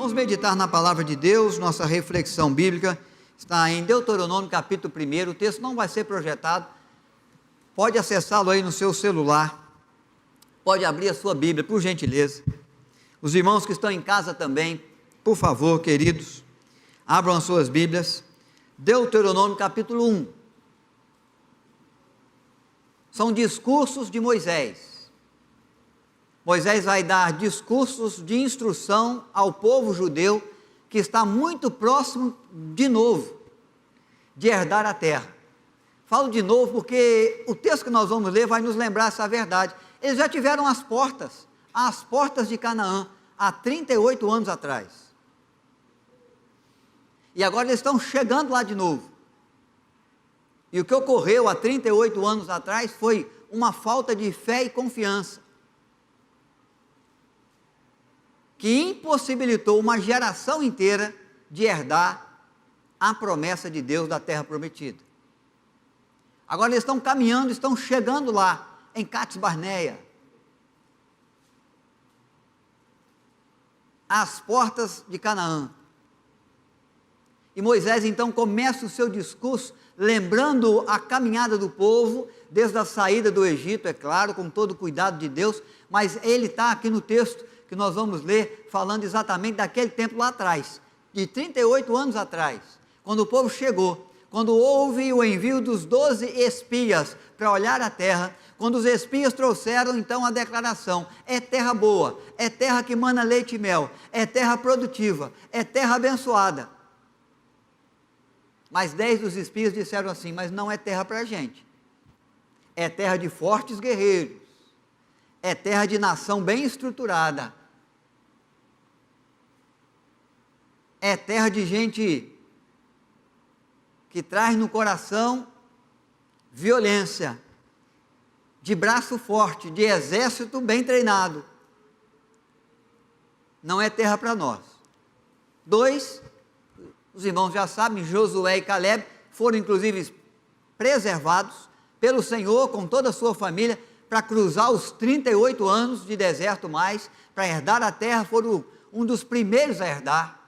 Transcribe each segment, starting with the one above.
Vamos meditar na palavra de Deus. Nossa reflexão bíblica está em Deuteronômio capítulo 1, o texto não vai ser projetado, pode acessá-lo aí no seu celular, pode abrir a sua Bíblia, por gentileza. Os irmãos que estão em casa também, por favor, queridos, abram as suas Bíblias. Deuteronômio capítulo 1, são discursos de Moisés. Moisés vai dar discursos de instrução ao povo judeu, que está muito próximo, de novo, de herdar a terra. Falo de novo porque o texto que nós vamos ler vai nos lembrar essa verdade. Eles já tiveram as portas de Canaã, há 38 anos atrás. E agora eles estão chegando lá de novo. E o que ocorreu há 38 anos atrás foi uma falta de fé e confiança, que impossibilitou uma geração inteira de herdar a promessa de Deus da terra prometida. Agora eles estão caminhando, estão chegando lá, em Cades Barneia, às portas de Canaã. E Moisés então começa o seu discurso, lembrando a caminhada do povo, desde a saída do Egito, é claro, com todo o cuidado de Deus, mas ele está aqui no texto que nós vamos ler, falando exatamente daquele tempo lá atrás, de 38 anos atrás, quando o povo chegou, quando houve o envio dos 12 espias para olhar a terra, quando os espias trouxeram então a declaração: é terra boa, é terra que mana leite e mel, é terra produtiva, é terra abençoada. Mas 10 dos espias disseram assim: mas não é terra para a gente, é terra de fortes guerreiros, é terra de nação bem estruturada, é terra de gente que traz no coração violência, de braço forte, de exército bem treinado. Não é terra para nós. 2, os irmãos já sabem, Josué e Caleb foram inclusive preservados pelo Senhor com toda a sua família, para cruzar os 38 anos de deserto mais, para herdar a terra. Foram um dos primeiros a herdar,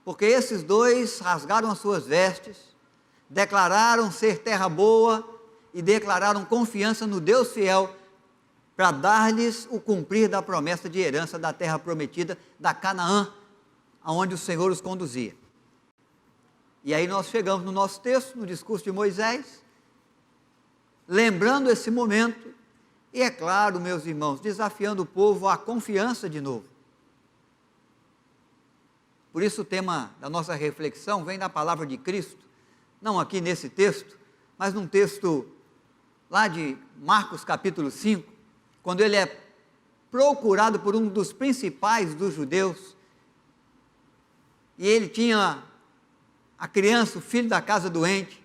porque esses 2 rasgaram as suas vestes, declararam ser terra boa e declararam confiança no Deus fiel, para dar-lhes o cumprir da promessa de herança da terra prometida, da Canaã, aonde o Senhor os conduzia. E aí nós chegamos no nosso texto, no discurso de Moisés, lembrando esse momento, e é claro, meus irmãos, desafiando o povo à confiança de novo. Por isso o tema da nossa reflexão vem da palavra de Cristo, não aqui nesse texto, mas num texto lá de Marcos capítulo 5, quando ele é procurado por um dos principais dos judeus, e ele tinha a criança, o filho da casa doente.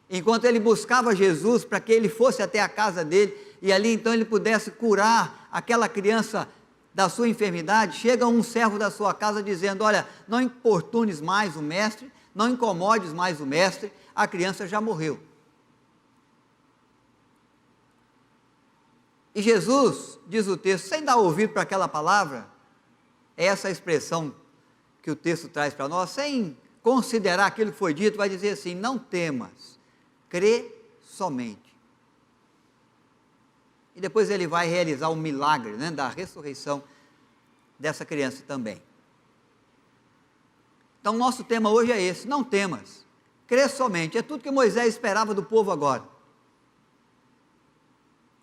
Enquanto ele buscava Jesus para que ele fosse até a casa dele, e ali então ele pudesse curar aquela criança da sua enfermidade, chega um servo da sua casa dizendo: olha, não importunes mais o mestre, não incomodes mais o mestre, a criança já morreu. E Jesus, diz o texto, sem dar ouvido para aquela palavra, é essa a expressão que o texto traz para nós, sem considerar aquilo que foi dito, vai dizer assim: não temas, crê somente. E depois ele vai realizar o milagre, né, da ressurreição dessa criança também. Então nosso tema hoje é esse: não temas, crê somente. É tudo que Moisés esperava do povo agora.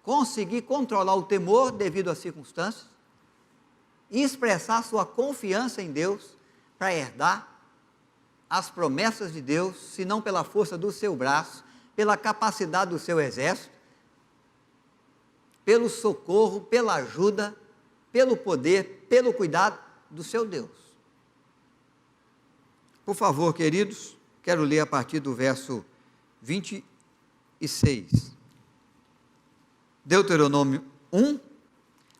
Conseguir controlar o temor devido às circunstâncias e expressar sua confiança em Deus para herdar as promessas de Deus, se não pela força do seu braço, pela capacidade do seu exército, pelo socorro, pela ajuda, pelo poder, pelo cuidado do seu Deus. Por favor, queridos, quero ler a partir do verso 26. Deuteronômio 1,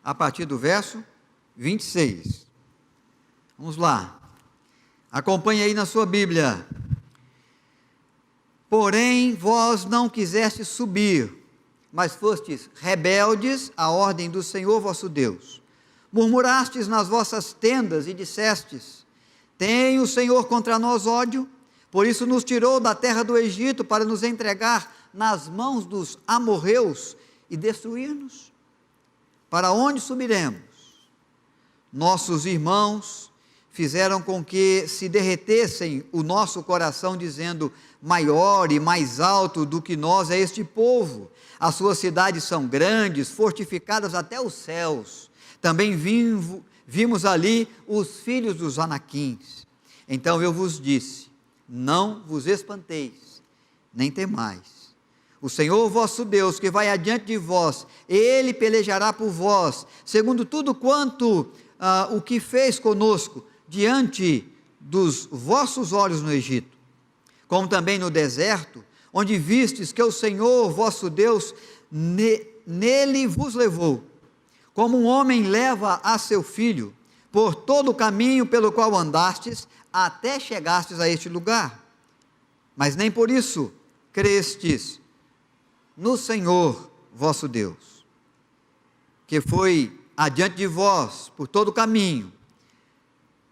a partir do verso 26. Vamos lá. Acompanhe aí na sua Bíblia. Porém, vós não quisestes subir, mas fostes rebeldes à ordem do Senhor vosso Deus. Murmurastes nas vossas tendas e dissestes: tem o Senhor contra nós ódio, por isso nos tirou da terra do Egito para nos entregar nas mãos dos amorreus e destruir-nos. Para onde subiremos? Nossos irmãos fizeram com que se derretessem o nosso coração, dizendo: maior e mais alto do que nós é este povo. As suas cidades são grandes, fortificadas até os céus. Também vimos ali os filhos dos Anaquins. Então eu vos disse: não vos espanteis, nem temais. O Senhor vosso Deus, que vai adiante de vós, Ele pelejará por vós, segundo tudo quanto o que fez conosco, diante dos vossos olhos no Egito, como também no deserto, onde vistes que o Senhor vosso Deus nele vos levou, como um homem leva a seu filho, por todo o caminho pelo qual andastes, até chegastes a este lugar. Mas nem por isso crestes no Senhor vosso Deus, que foi adiante de vós por todo o caminho,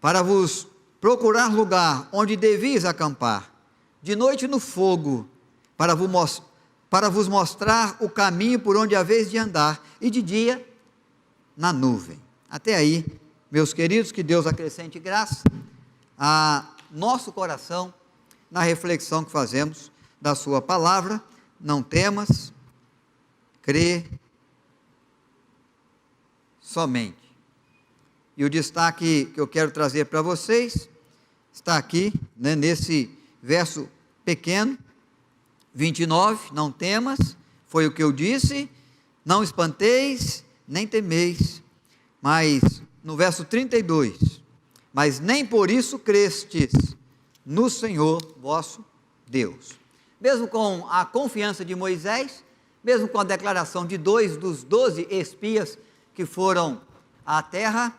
para vos procurar lugar onde devias acampar, de noite no fogo, para vos mostrar o caminho por onde haveis de andar, e de dia na nuvem. Até aí, meus queridos, que Deus acrescente graça a nosso coração, na reflexão que fazemos da sua palavra. Não temas, crê somente. E o destaque que eu quero trazer para vocês está aqui, nesse verso pequeno, 29, não temas, foi o que eu disse, não espanteis, nem temeis. Mas no verso 32, mas nem por isso crestes no Senhor vosso Deus. Mesmo com a confiança de Moisés, mesmo com a declaração de 2 dos 12 espias que foram à terra,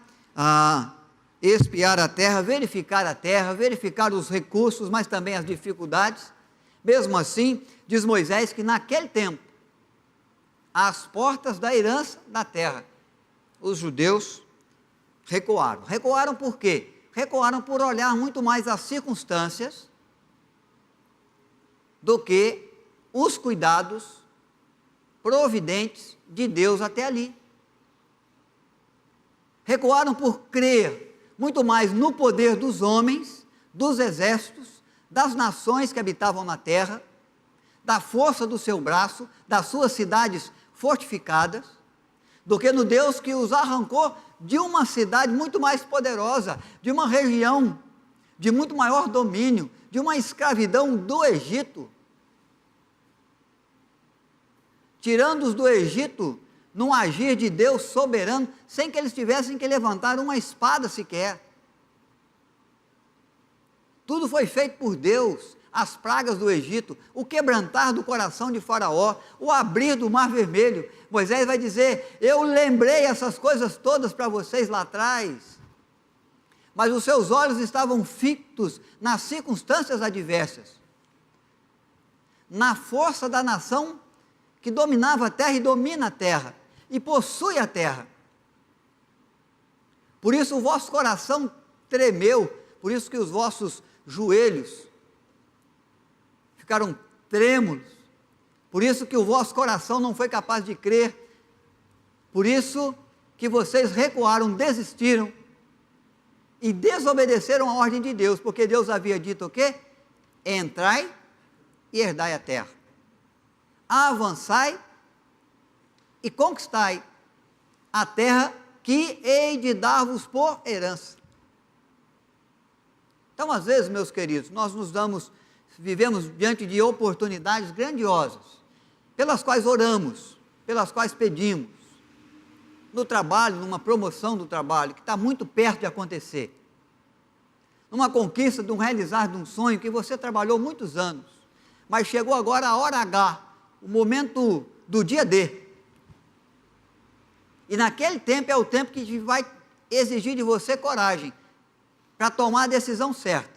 espiar a terra, verificar os recursos, mas também as dificuldades, mesmo assim, diz Moisés que naquele tempo, às portas da herança da terra, os judeus recuaram. Recuaram por quê? Recuaram por olhar muito mais as circunstâncias do que os cuidados providentes de Deus até ali. Recuaram por crer muito mais no poder dos homens, dos exércitos, das nações que habitavam na terra, da força do seu braço, das suas cidades fortificadas, do que no Deus que os arrancou de uma cidade muito mais poderosa, de uma região de muito maior domínio, de uma escravidão do Egito, tirando-os do Egito num agir de Deus soberano, sem que eles tivessem que levantar uma espada sequer. Tudo foi feito por Deus, as pragas do Egito, o quebrantar do coração de Faraó, o abrir do Mar Vermelho. Moisés vai dizer: eu lembrei essas coisas todas para vocês lá atrás, mas os seus olhos estavam fitos nas circunstâncias adversas, na força da nação que dominava a terra e domina a terra, e possui a terra. Por isso o vosso coração tremeu, por isso que os vossos joelhos ficaram trêmulos, por isso que o vosso coração não foi capaz de crer, por isso que vocês recuaram, desistiram, e desobedeceram a ordem de Deus, porque Deus havia dito o quê? Entrai e herdai a terra, avançai e conquistai a terra que hei de dar-vos por herança. Então, às vezes, meus queridos, nós vivemos diante de oportunidades grandiosas, pelas quais oramos, pelas quais pedimos, no trabalho, numa promoção do trabalho, que está muito perto de acontecer, numa conquista, de um realizar de um sonho que você trabalhou muitos anos, mas chegou agora a hora H, o momento do dia D, e naquele tempo é o tempo que vai exigir de você coragem, para tomar a decisão certa,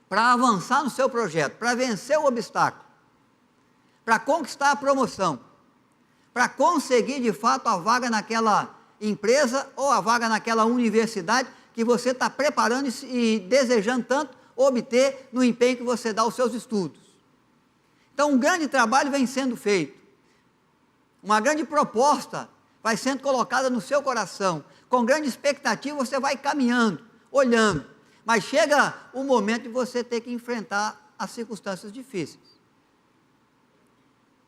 para avançar no seu projeto, para vencer o obstáculo, para conquistar a promoção, para conseguir de fato a vaga naquela empresa ou a vaga naquela universidade que você está preparando e desejando tanto obter no empenho que você dá aos seus estudos. Então, um grande trabalho vem sendo feito, uma grande proposta vai sendo colocada no seu coração, com grande expectativa você vai caminhando, olhando, mas chega o momento de você ter que enfrentar as circunstâncias difíceis.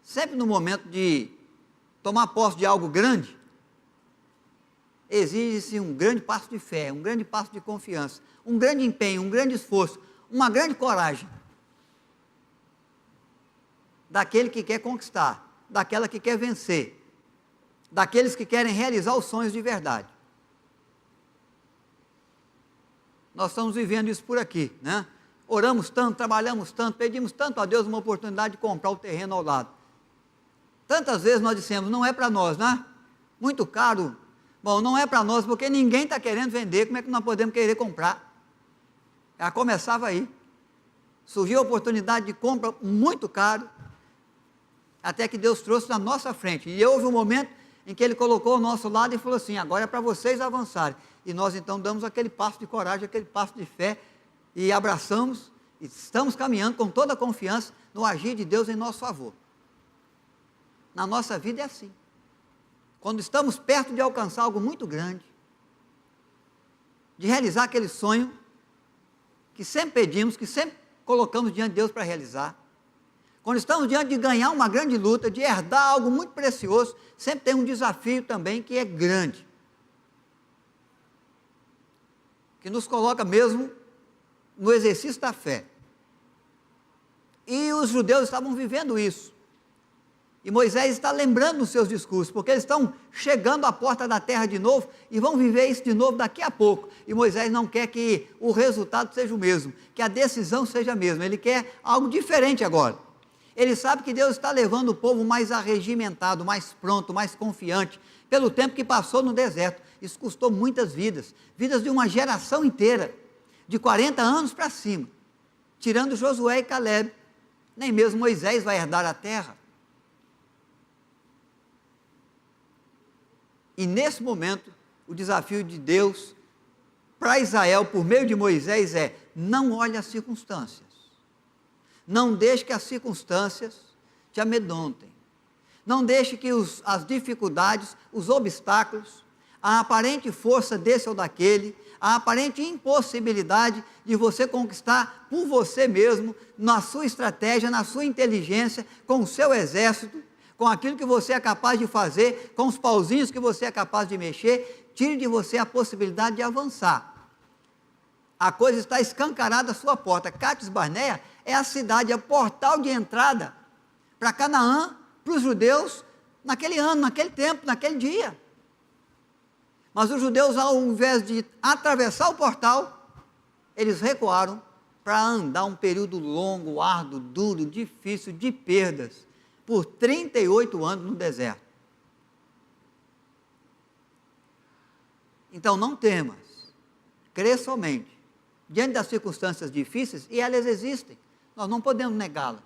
Sempre no momento de tomar posse de algo grande, exige-se um grande passo de fé, um grande passo de confiança, um grande empenho, um grande esforço, uma grande coragem daquele que quer conquistar, daquela que quer vencer, daqueles que querem realizar os sonhos de verdade. Nós estamos vivendo isso por aqui, né? Oramos tanto, trabalhamos tanto, pedimos tanto a Deus uma oportunidade de comprar o terreno ao lado. Tantas vezes nós dissemos, não é para nós, né? Muito caro. Bom, não é para nós, porque ninguém está querendo vender, como é que nós podemos querer comprar? Já começava aí. Surgiu a oportunidade de compra muito caro, até que Deus trouxe na nossa frente. E houve um momento em que Ele colocou ao nosso lado e falou assim, agora é para vocês avançarem. E nós então damos aquele passo de coragem, aquele passo de fé, e abraçamos, e estamos caminhando com toda a confiança no agir de Deus em nosso favor. Na nossa vida é assim. Quando estamos perto de alcançar algo muito grande, de realizar aquele sonho que sempre pedimos, que sempre colocamos diante de Deus para realizar, quando estamos diante de ganhar uma grande luta, de herdar algo muito precioso, sempre tem um desafio também que é grande, que nos coloca mesmo no exercício da fé. E os judeus estavam vivendo isso. E Moisés está lembrando nos seus discursos, porque eles estão chegando à porta da terra de novo e vão viver isso de novo daqui a pouco. E Moisés não quer que o resultado seja o mesmo, que a decisão seja a mesma, ele quer algo diferente agora. Ele sabe que Deus está levando o povo mais arregimentado, mais pronto, mais confiante, pelo tempo que passou no deserto. Isso custou muitas vidas, vidas de uma geração inteira, de 40 anos para cima, tirando Josué e Caleb. Nem mesmo Moisés vai herdar a terra. E nesse momento, o desafio de Deus para Israel, por meio de Moisés, é: não olhe as circunstâncias, não deixe que as circunstâncias te amedrontem, não deixe que as dificuldades, os obstáculos, a aparente força desse ou daquele, a aparente impossibilidade de você conquistar por você mesmo, na sua estratégia, na sua inteligência, com o seu exército, com aquilo que você é capaz de fazer, com os pauzinhos que você é capaz de mexer, tire de você a possibilidade de avançar. A coisa está escancarada à sua porta. Cádiz Barneia é a cidade, é o portal de entrada para Canaã, para os judeus, naquele ano, naquele tempo, naquele dia. Mas os judeus, ao invés de atravessar o portal, eles recuaram para andar um período longo, árduo, duro, difícil, de perdas, por 38 anos no deserto. Então não temas, crê somente, diante das circunstâncias difíceis, e elas existem, nós não podemos negá-las,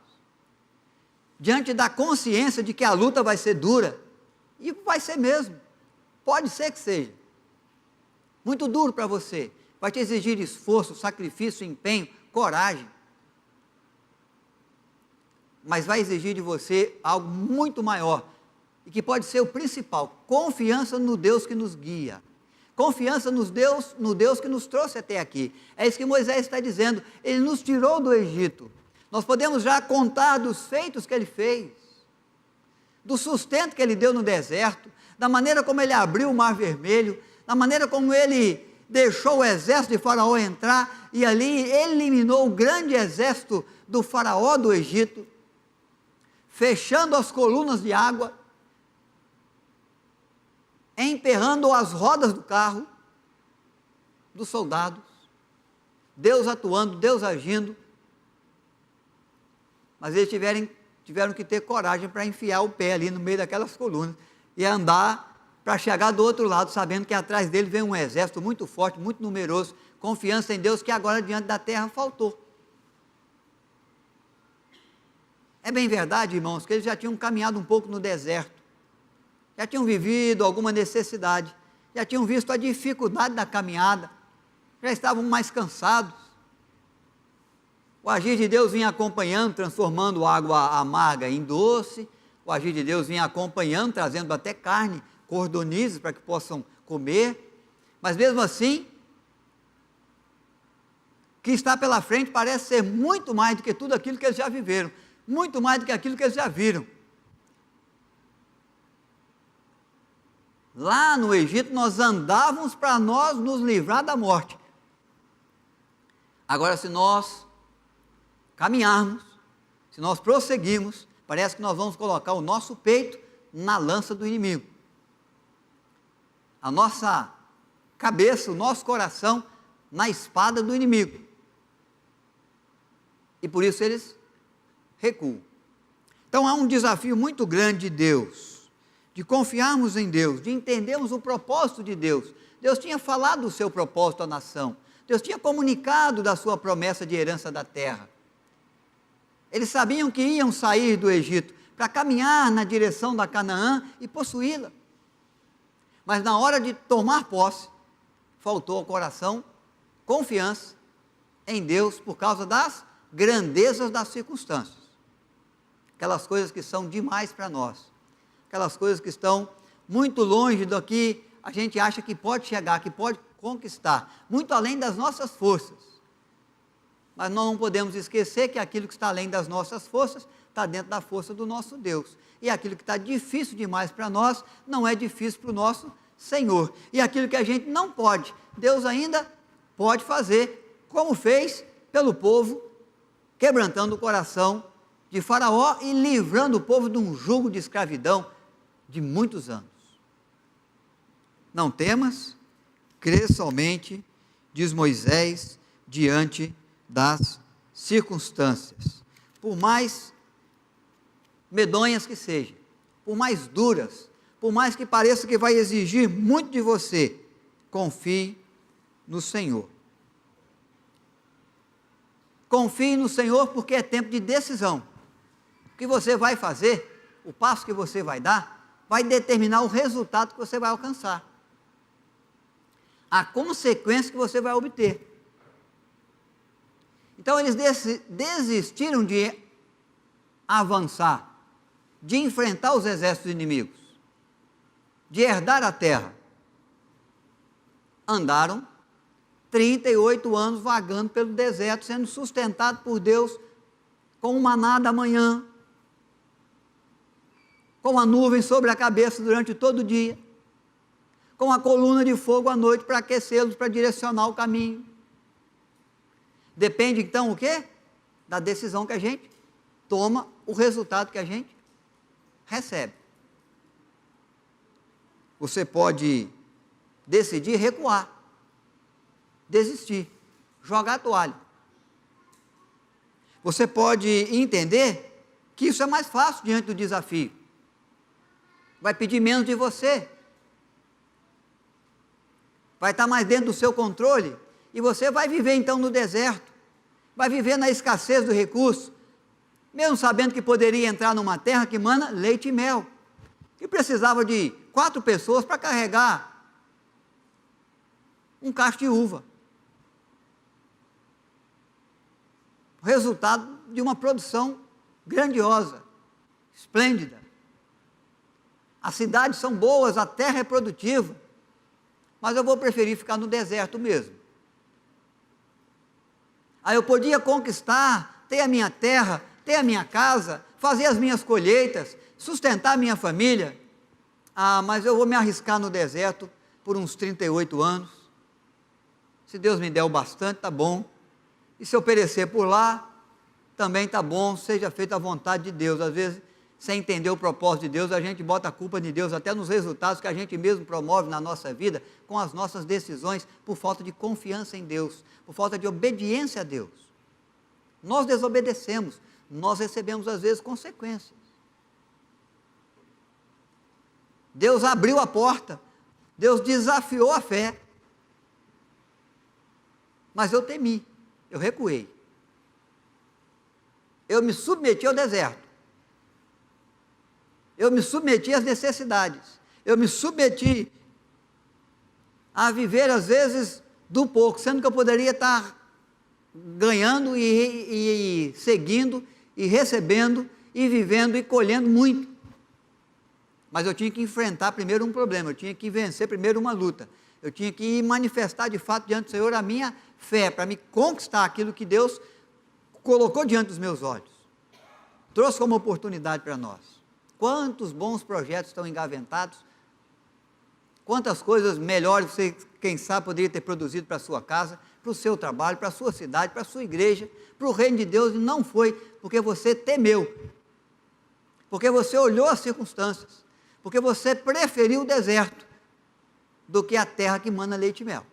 diante da consciência de que a luta vai ser dura, e vai ser mesmo, pode ser que seja, muito duro para você, vai te exigir esforço, sacrifício, empenho, coragem, mas vai exigir de você algo muito maior, e que pode ser o principal: confiança no Deus que nos guia, confiança no Deus que nos trouxe até aqui. É isso que Moisés está dizendo, Ele nos tirou do Egito, nós podemos já contar dos feitos que Ele fez, do sustento que Ele deu no deserto, da maneira como Ele abriu o Mar Vermelho, da maneira como Ele deixou o exército de Faraó entrar, e ali eliminou o grande exército do Faraó do Egito, fechando as colunas de água, emperrando as rodas do carro, dos soldados, Deus atuando, Deus agindo, mas eles tiveram que ter coragem para enfiar o pé ali no meio daquelas colunas, e andar para chegar do outro lado, sabendo que atrás dele vem um exército muito forte, muito numeroso, confiança em Deus que agora diante da terra faltou. É bem verdade, irmãos, que eles já tinham caminhado um pouco no deserto, já tinham vivido alguma necessidade, já tinham visto a dificuldade da caminhada, já estavam mais cansados. O agir de Deus vinha acompanhando, transformando água amarga em doce. O agir de Deus vinha acompanhando, trazendo até carne, cordonizes para que possam comer. Mas mesmo assim, o que está pela frente parece ser muito mais do que tudo aquilo que eles já viveram, muito mais do que aquilo que eles já viram. Lá no Egito nós andávamos para nós nos livrar da morte. Agora, se nós caminharmos, se nós prosseguirmos, parece que nós vamos colocar o nosso peito na lança do inimigo. A nossa cabeça, o nosso coração na espada do inimigo. E por isso eles recuam. Então há um desafio muito grande de Deus, de confiarmos em Deus, de entendermos o propósito de Deus. Deus tinha falado do seu propósito à nação. Deus tinha comunicado da sua promessa de herança da terra. Eles sabiam que iam sair do Egito para caminhar na direção da Canaã e possuí-la. Mas na hora de tomar posse, faltou ao coração confiança em Deus por causa das grandezas das circunstâncias. Aquelas coisas que são demais para nós. Aquelas coisas que estão muito longe do que a gente acha que pode chegar, que pode conquistar, muito além das nossas forças. Mas nós não podemos esquecer que aquilo que está além das nossas forças, está dentro da força do nosso Deus. E aquilo que está difícil demais para nós, não é difícil para o nosso Senhor. E aquilo que a gente não pode, Deus ainda pode fazer, como fez pelo povo, quebrantando o coração de Faraó e livrando o povo de um jugo de escravidão de muitos anos. Não temas, crê somente, diz Moisés, diante das circunstâncias, por mais medonhas que sejam, por mais duras, por mais que pareça que vai exigir muito de você, confie no Senhor. Confie no Senhor porque é tempo de decisão. O que você vai fazer, o passo que você vai dar, vai determinar o resultado que você vai alcançar, a consequência que você vai obter. Então eles desistiram de avançar, de enfrentar os exércitos inimigos, de herdar a terra. Andaram 38 anos vagando pelo deserto, sendo sustentados por Deus com um maná da manhã, com a nuvem sobre a cabeça durante todo o dia, com a coluna de fogo à noite para aquecê-los, para direcionar o caminho. Depende então o quê? Da decisão que a gente toma, o resultado que a gente recebe. Você pode decidir recuar, desistir, jogar a toalha. Você pode entender que isso é mais fácil diante do desafio. Vai pedir menos de você. Vai estar mais dentro do seu controle. E você vai viver então no deserto, vai viver na escassez do recurso, mesmo sabendo que poderia entrar numa terra que mana leite e mel, e precisava de 4 pessoas para carregar um cacho de uva. O resultado de uma produção grandiosa, esplêndida. As cidades são boas, a terra é produtiva, mas eu vou preferir ficar no deserto mesmo. Aí eu podia conquistar, ter a minha terra, ter a minha casa, fazer as minhas colheitas, sustentar a minha família. Mas eu vou me arriscar no deserto por uns 38 anos. Se Deus me der o bastante, tá bom. E se eu perecer por lá, também tá bom, seja feita a vontade de Deus. Às vezes, sem entender o propósito de Deus, a gente bota a culpa de Deus até nos resultados que a gente mesmo promove na nossa vida, com as nossas decisões, por falta de confiança em Deus, por falta de obediência a Deus. Nós desobedecemos, nós recebemos às vezes consequências. Deus abriu a porta, Deus desafiou a fé, mas eu temi, eu recuei. Eu me submeti ao deserto. Eu me submeti às necessidades. Eu me submeti a viver às vezes do pouco, sendo que eu poderia estar ganhando e seguindo e recebendo e vivendo e colhendo muito. Mas eu tinha que enfrentar primeiro um problema, eu tinha que vencer primeiro uma luta, eu tinha que manifestar de fato diante do Senhor a minha fé, para me conquistar aquilo que Deus colocou diante dos meus olhos, trouxe como oportunidade para nós. Quantos bons projetos estão engaventados, quantas coisas melhores você, quem sabe, poderia ter produzido para a sua casa, para o seu trabalho, para a sua cidade, para a sua igreja, para o reino de Deus, e não foi, porque você temeu, porque você olhou as circunstâncias, porque você preferiu o deserto do que a terra que mana leite e mel.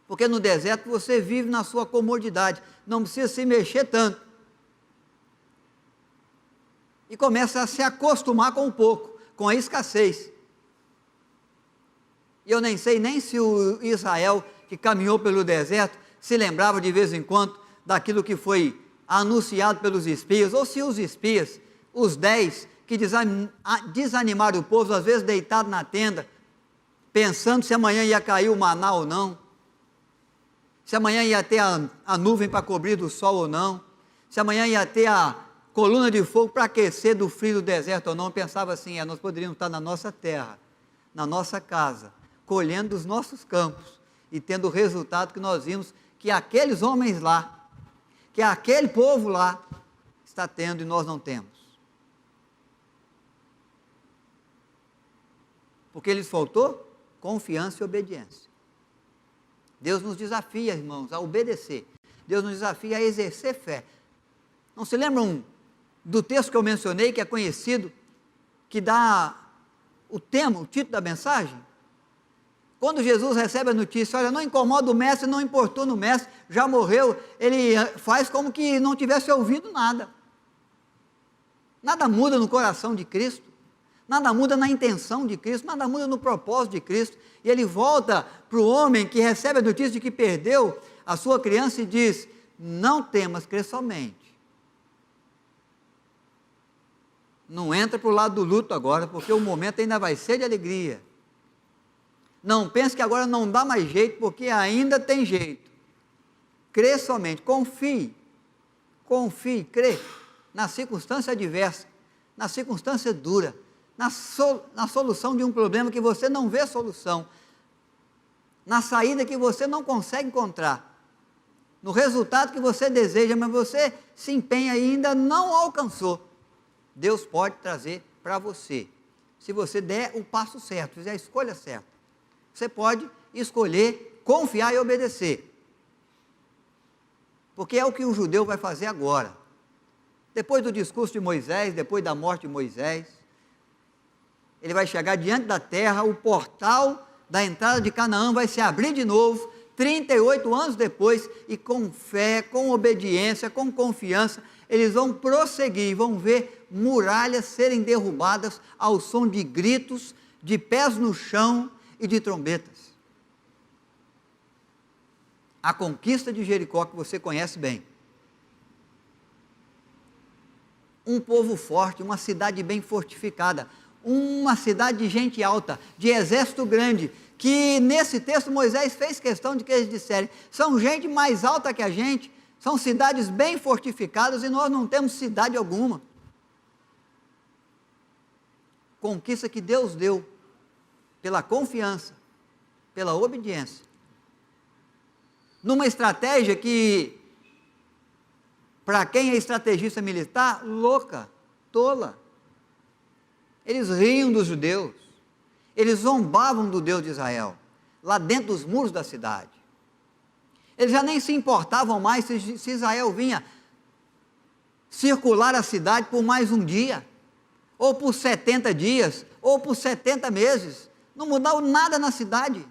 Porque no deserto você vive na sua comodidade, não precisa se mexer tanto. E começa a se acostumar com o pouco, com a escassez. E eu nem sei nem se o Israel que caminhou pelo deserto se lembrava de vez em quando daquilo que foi anunciado pelos espias, ou se os espias, os 10 que desanimaram o povo, às vezes deitado na tenda, pensando se amanhã ia cair o maná ou não, se amanhã ia ter a nuvem para cobrir do sol ou não, se amanhã ia ter a coluna de fogo para aquecer do frio do deserto ou não. Pensava assim, nós poderíamos estar na nossa terra, na nossa casa, colhendo os nossos campos, e tendo o resultado que nós vimos, que aqueles homens lá, que aquele povo lá, está tendo e nós não temos. Porque lhes faltou confiança e obediência. Deus nos desafia, irmãos, a obedecer. Deus nos desafia a exercer fé. Não se lembram do texto que eu mencionei, que é conhecido, que dá o tema, o título da mensagem? Quando Jesus recebe a notícia, olha, não incomoda o mestre, não importuna o mestre, já morreu, ele faz como que não tivesse ouvido nada. Nada muda no coração de Cristo, nada muda na intenção de Cristo, nada muda no propósito de Cristo, e ele volta para o homem que recebe a notícia de que perdeu a sua criança e diz, não temas, crê somente. Não entra para o lado do luto agora, porque o momento ainda vai ser de alegria. Não pense que agora não dá mais jeito, porque ainda tem jeito. Crê somente, confie, crê, na circunstância adversa, na circunstância dura, na solução de um problema que você não vê solução, na saída que você não consegue encontrar, no resultado que você deseja, mas você se empenha e ainda não alcançou. Deus pode trazer para você, se você der o passo certo, fizer a escolha certa. Você pode escolher confiar e obedecer, porque é o que o judeu vai fazer agora. Depois do discurso de Moisés, depois da morte de Moisés, ele vai chegar diante da terra, o portal da entrada de Canaã vai se abrir de novo, 38 anos depois, e com fé, com obediência, com confiança, eles vão prosseguir, vão ver muralhas serem derrubadas ao som de gritos, de pés no chão e de trombetas. A conquista de Jericó, que você conhece bem. Um povo forte, uma cidade bem fortificada, uma cidade de gente alta, de exército grande, que nesse texto Moisés fez questão de que eles disserem, são gente mais alta que a gente, são cidades bem fortificadas e nós não temos cidade alguma. Conquista que Deus deu pela confiança, pela obediência, numa estratégia que, para quem é estrategista militar, louca, tola. Eles riam dos judeus, eles zombavam do Deus de Israel, lá dentro dos muros da cidade. Eles já nem se importavam mais se Israel vinha circular a cidade por mais um dia, ou por 70 dias, ou por 70 meses. Não mudou nada na cidade,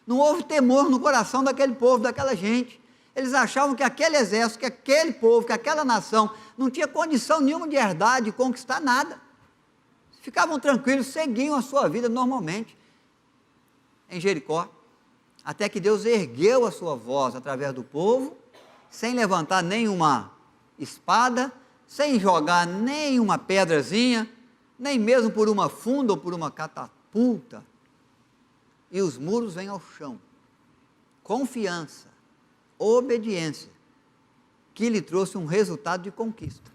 não houve temor no coração daquele povo, daquela gente. Eles achavam que aquele exército, que aquele povo, que aquela nação não tinha condição nenhuma de herdar, de conquistar nada. Ficavam tranquilos, seguiam a sua vida normalmente em Jericó, até que Deus ergueu a sua voz através do povo, sem levantar nenhuma espada, sem jogar nenhuma pedrazinha, nem mesmo por uma funda ou por uma catapulta. e os muros vêm ao chão. Confiança, obediência, que lhe trouxe um resultado de conquista,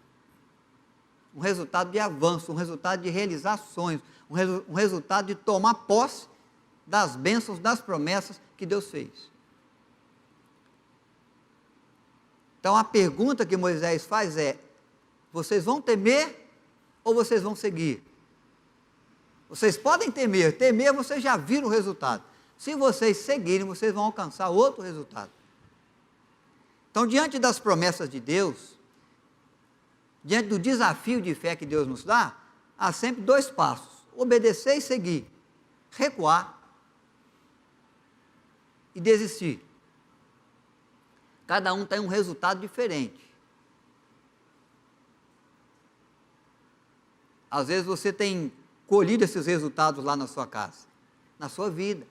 um resultado de avanço, um resultado de realizar sonhos, um resultado de tomar posse das bênçãos, das promessas que Deus fez. Então a pergunta que Moisés faz é: vocês vão temer ou vocês vão seguir? Vocês podem temer, vocês já viram o resultado. Se vocês seguirem, vocês vão alcançar outro resultado. Então, diante das promessas de Deus, diante do desafio de fé que Deus nos dá, há sempre dois passos: obedecer e seguir, recuar e desistir. Cada um tem um resultado diferente. Às vezes você tem colhido esses resultados lá na sua casa, na sua vida,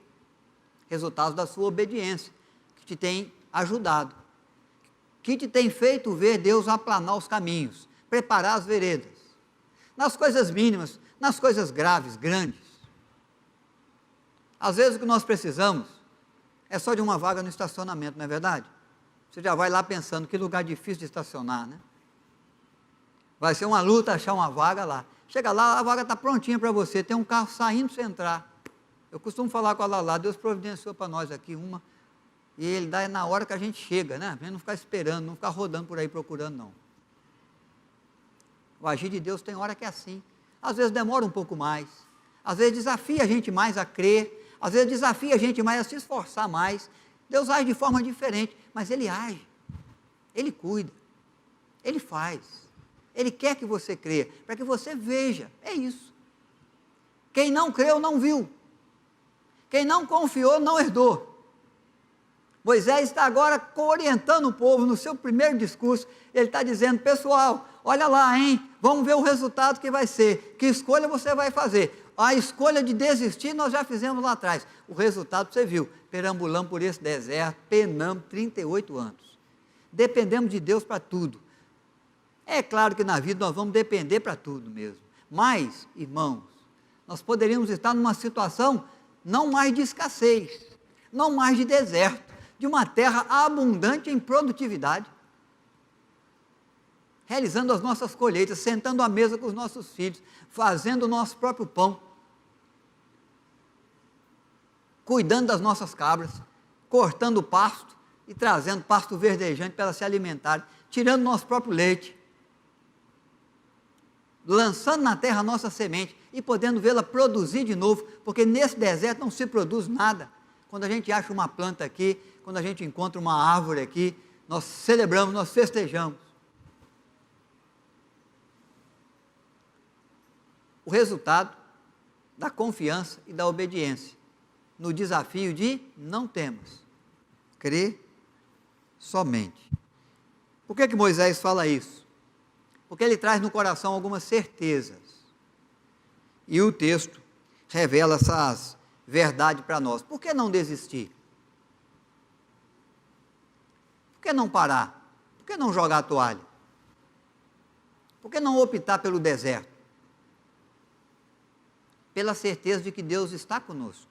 resultados da sua obediência, que te tem ajudado, que te tem feito ver Deus aplanar os caminhos, preparar as veredas, nas coisas mínimas, nas coisas graves, grandes. Às vezes o que nós precisamos é só de uma vaga no estacionamento, não é verdade? Você já vai lá pensando, que lugar difícil de estacionar, né? Vai ser uma luta achar uma vaga lá. Chega lá, a vaga está prontinha para você, tem um carro saindo para você entrar. Eu costumo falar com a Lala, Deus providenciou para nós aqui uma, e Ele dá na hora que a gente chega, né? Pra gente não ficar esperando, não ficar rodando por aí procurando, não. O agir de Deus tem hora que é assim. Às vezes demora um pouco mais, às vezes desafia a gente mais a crer, às vezes desafia a gente mais a se esforçar mais. Deus age de forma diferente, mas Ele age, Ele cuida, Ele faz, Ele quer que você creia, para que você veja, é isso. Quem não creu, não viu. Quem não confiou, não herdou. Moisés está agora orientando o povo no seu primeiro discurso. Ele está dizendo: pessoal, olha lá, hein? Vamos ver o resultado que vai ser. Que escolha você vai fazer? A escolha de desistir nós já fizemos lá atrás. O resultado você viu. Perambulamos por esse deserto, penamos 38 anos. Dependemos de Deus para tudo. É claro que na vida nós vamos depender para tudo mesmo. Mas, irmãos, nós poderíamos estar numa situação não mais de escassez, não mais de deserto, de uma terra abundante em produtividade, realizando as nossas colheitas, sentando à mesa com os nossos filhos, fazendo o nosso próprio pão, cuidando das nossas cabras, cortando o pasto e trazendo pasto verdejante para elas se alimentarem, tirando o nosso próprio leite, lançando na terra a nossa semente e podendo vê-la produzir de novo, porque nesse deserto não se produz nada. Quando a gente acha uma planta aqui, quando a gente encontra uma árvore aqui, nós celebramos, nós festejamos. O resultado da confiança e da obediência no desafio de não temas, crê somente. Por que Moisés fala isso? Porque ele traz no coração algumas certezas, e o texto revela essas verdades para nós. Por que não desistir? Por que não parar? Por que não jogar a toalha? Por que não optar pelo deserto? Pela certeza de que Deus está conosco.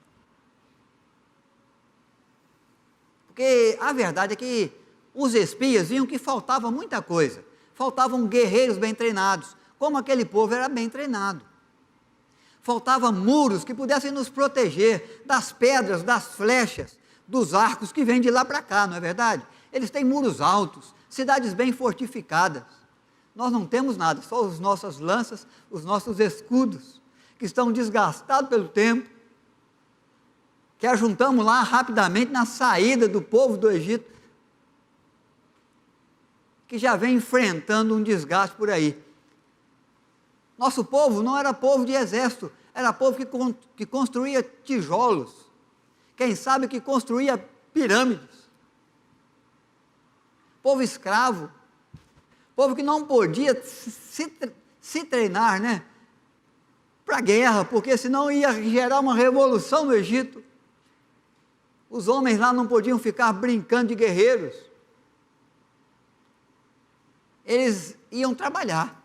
Porque a verdade é que os espias viam que faltava muita coisa. Faltavam guerreiros bem treinados, como aquele povo era bem treinado. Faltavam muros que pudessem nos proteger das pedras, das flechas, dos arcos que vêm de lá para cá, não é verdade? Eles têm muros altos, cidades bem fortificadas. Nós não temos nada, só as nossas lanças, os nossos escudos, que estão desgastados pelo tempo, que ajuntamos lá rapidamente na saída do povo do Egito, que já vem enfrentando um desgaste por aí. Nosso povo não era povo de exército, era povo que construía tijolos, quem sabe que construía pirâmides. Povo escravo, povo que não podia se treinar, né, para a guerra, porque senão ia gerar uma revolução no Egito. Os homens lá não podiam ficar brincando de guerreiros. Eles iam trabalhar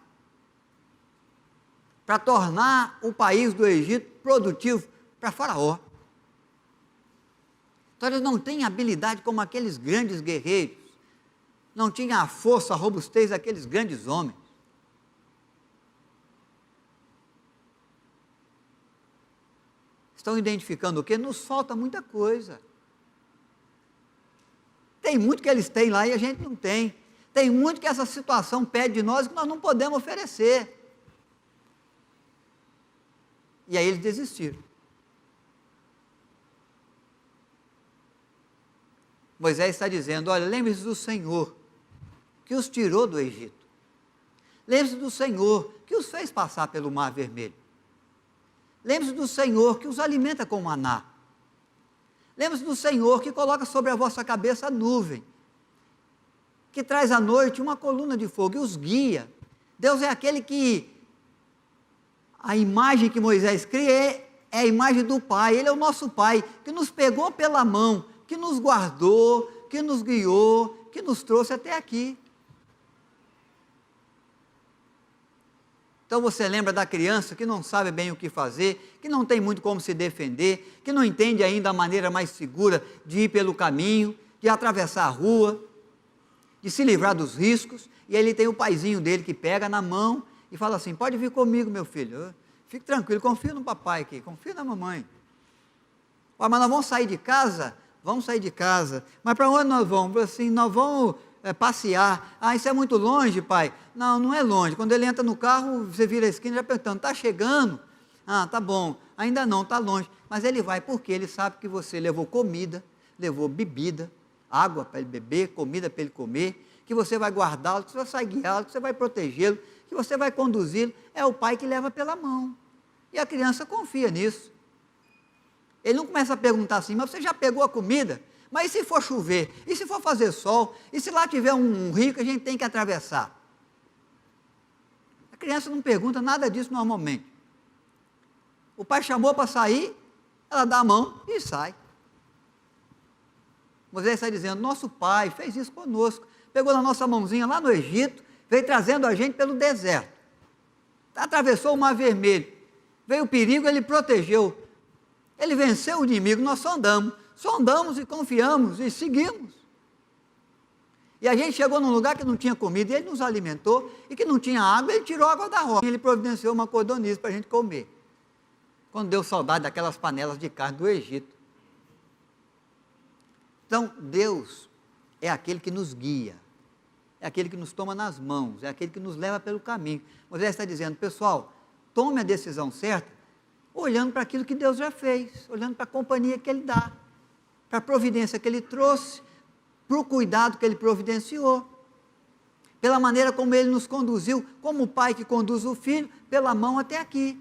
para tornar o país do Egito produtivo para Faraó. Então eles não têm habilidade como aqueles grandes guerreiros, não tinham a força, a robustez daqueles grandes homens. Estão identificando o quê? Nos falta muita coisa. Tem muito que eles têm lá e a gente não tem. Tem muito que essa situação pede de nós que nós não podemos oferecer. E aí eles desistiram. Moisés está dizendo, olha, lembre-se do Senhor, que os tirou do Egito. Lembre-se do Senhor, que os fez passar pelo Mar Vermelho. Lembre-se do Senhor, que os alimenta com maná. Lembre-se do Senhor, que coloca sobre a vossa cabeça a nuvem, que traz à noite uma coluna de fogo e os guia. Deus é aquele que, a imagem que Moisés cria é a imagem do Pai, Ele é o nosso Pai, que nos pegou pela mão, que nos guardou, que nos guiou, que nos trouxe até aqui. Então você lembra da criança que não sabe bem o que fazer, que não tem muito como se defender, que não entende ainda a maneira mais segura de ir pelo caminho, de atravessar a rua, de se livrar dos riscos, e aí ele tem o paizinho dele que pega na mão e fala assim, pode vir comigo, meu filho, fique tranquilo, confia no papai aqui, confia na mamãe. Mas nós vamos sair de casa? Vamos sair de casa. Mas para onde nós vamos? Assim, nós vamos passear. Ah, isso é muito longe, pai? Não, não é longe. Quando ele entra no carro, você vira a esquina já perguntando, está chegando? Ah, tá bom. Ainda não, está longe. Mas ele vai porque ele sabe que você levou comida, levou bebida, água para ele beber, comida para ele comer, que você vai guardá-lo, que você vai guiá-lo, que você vai protegê-lo, que você vai conduzi-lo. É o pai que leva pela mão. E a criança confia nisso. Ele não começa a perguntar assim, mas você já pegou a comida? Mas e se for chover? E se for fazer sol? E se lá tiver um rio que a gente tem que atravessar? A criança não pergunta nada disso normalmente. O pai chamou para sair, ela dá a mão e sai. Moisés está dizendo, nosso pai fez isso conosco, pegou na nossa mãozinha lá no Egito, veio trazendo a gente pelo deserto, atravessou o Mar Vermelho, veio o perigo, ele protegeu, ele venceu o inimigo, nós só andamos e confiamos e seguimos. E a gente chegou num lugar que não tinha comida, e ele nos alimentou, e que não tinha água, ele tirou a água da rocha, ele providenciou uma codorniz para a gente comer, quando deu saudade daquelas panelas de carne do Egito. Então, Deus é aquele que nos guia, é aquele que nos toma nas mãos, é aquele que nos leva pelo caminho. Moisés está dizendo, pessoal, tome a decisão certa, olhando para aquilo que Deus já fez, olhando para a companhia que Ele dá, para a providência que Ele trouxe, para o cuidado que Ele providenciou, pela maneira como Ele nos conduziu, como o pai que conduz o filho, pela mão até aqui.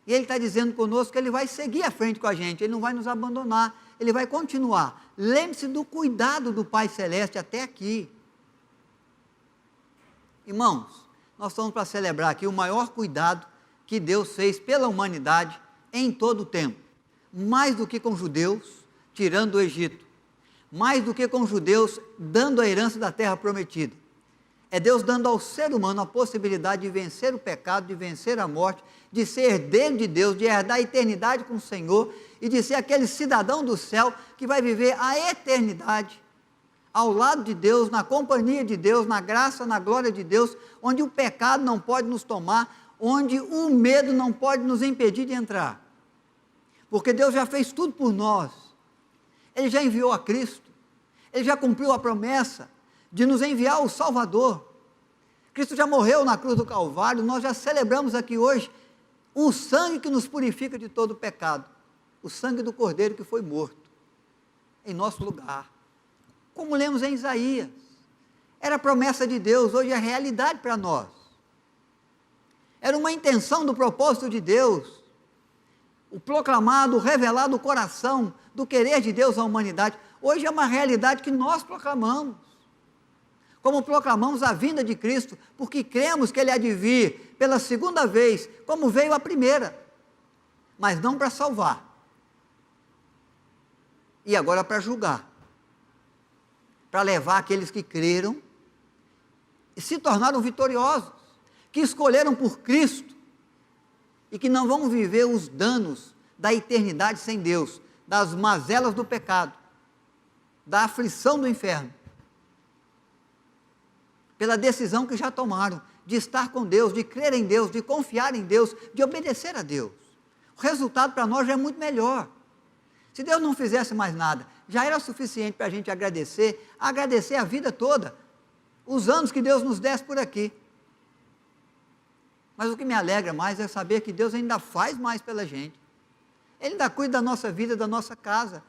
E Ele está dizendo conosco que Ele vai seguir à frente com a gente, Ele não vai nos abandonar, Ele vai continuar. Lembre-se do cuidado do Pai Celeste até aqui. Irmãos, nós estamos para celebrar aqui o maior cuidado que Deus fez pela humanidade em todo o tempo. Mais do que com judeus, tirando o Egito. Mais do que com judeus, dando a herança da terra prometida. É Deus dando ao ser humano a possibilidade de vencer o pecado, de vencer a morte, de ser herdeiro de Deus, de herdar a eternidade com o Senhor e de ser aquele cidadão do céu que vai viver a eternidade ao lado de Deus, na companhia de Deus, na graça, na glória de Deus, onde o pecado não pode nos tomar, onde o medo não pode nos impedir de entrar. Porque Deus já fez tudo por nós. Ele já enviou a Cristo. Ele já cumpriu a promessa de nos enviar o Salvador. Cristo já morreu na cruz do Calvário, nós já celebramos aqui hoje o sangue que nos purifica de todo o pecado. O sangue do Cordeiro que foi morto em nosso lugar. Como lemos em Isaías, era promessa de Deus, hoje é realidade para nós. Era uma intenção do propósito de Deus, o proclamado, o revelado coração do querer de Deus à humanidade, hoje é uma realidade que nós proclamamos. Como proclamamos a vinda de Cristo, porque cremos que Ele há de vir pela segunda vez, como veio a primeira, mas não para salvar, e agora para julgar, para levar aqueles que creram e se tornaram vitoriosos, que escolheram por Cristo e que não vão viver os danos da eternidade sem Deus, das mazelas do pecado, da aflição do inferno, pela decisão que já tomaram de estar com Deus, de crer em Deus, de confiar em Deus, de obedecer a Deus. O resultado para nós já é muito melhor. Se Deus não fizesse mais nada, já era suficiente para a gente agradecer a vida toda, os anos que Deus nos desse por aqui. Mas o que me alegra mais é saber que Deus ainda faz mais pela gente. Ele ainda cuida da nossa vida, da nossa casa.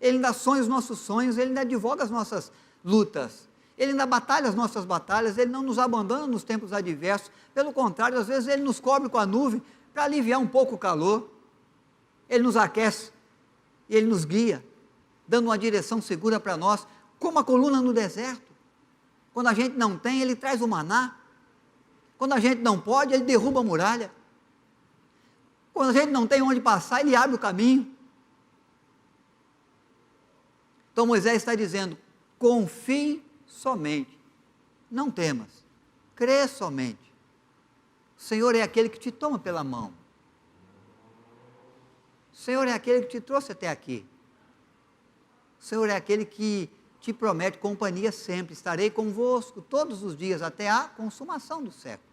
Ele ainda sonha os nossos sonhos, Ele ainda advoga as nossas lutas. Ele ainda batalha as nossas batalhas, Ele não nos abandona nos tempos adversos. Pelo contrário, às vezes Ele nos cobre com a nuvem para aliviar um pouco o calor. Ele nos aquece e Ele nos guia, dando uma direção segura para nós, como a coluna no deserto. Quando a gente não tem, Ele traz o maná. Quando a gente não pode, Ele derruba a muralha. Quando a gente não tem onde passar, Ele abre o caminho. Então Moisés está dizendo, confie somente, não temas, crê somente. O Senhor é aquele que te toma pela mão. O Senhor é aquele que te trouxe até aqui. O Senhor é aquele que te promete companhia sempre. Estarei convosco todos os dias até a consumação do século.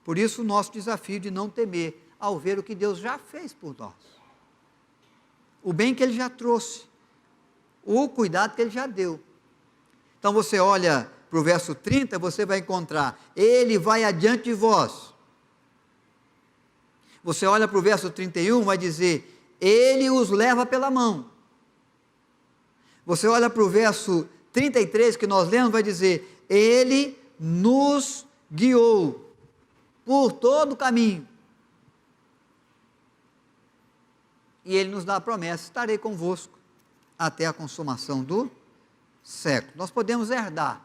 Por isso o nosso desafio de não temer ao ver o que Deus já fez por nós. O bem que Ele já trouxe. O cuidado que Ele já deu. Então você olha para o verso 30, você vai encontrar, Ele vai adiante de vós. Você olha para o verso 31, vai dizer, Ele os leva pela mão. Você olha para o verso 33, que nós lemos, vai dizer, Ele nos guiou por todo o caminho. E Ele nos dá a promessa, estarei convosco até a consumação do século. Nós podemos herdar,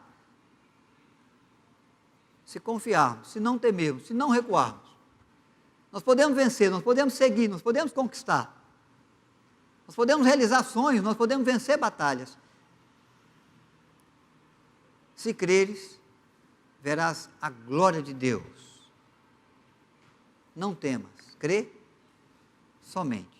se confiarmos, se não temermos, se não recuarmos. Nós podemos vencer, nós podemos seguir, nós podemos conquistar. Nós podemos realizar sonhos, nós podemos vencer batalhas. Se creres, verás a glória de Deus. Não temas, crê somente.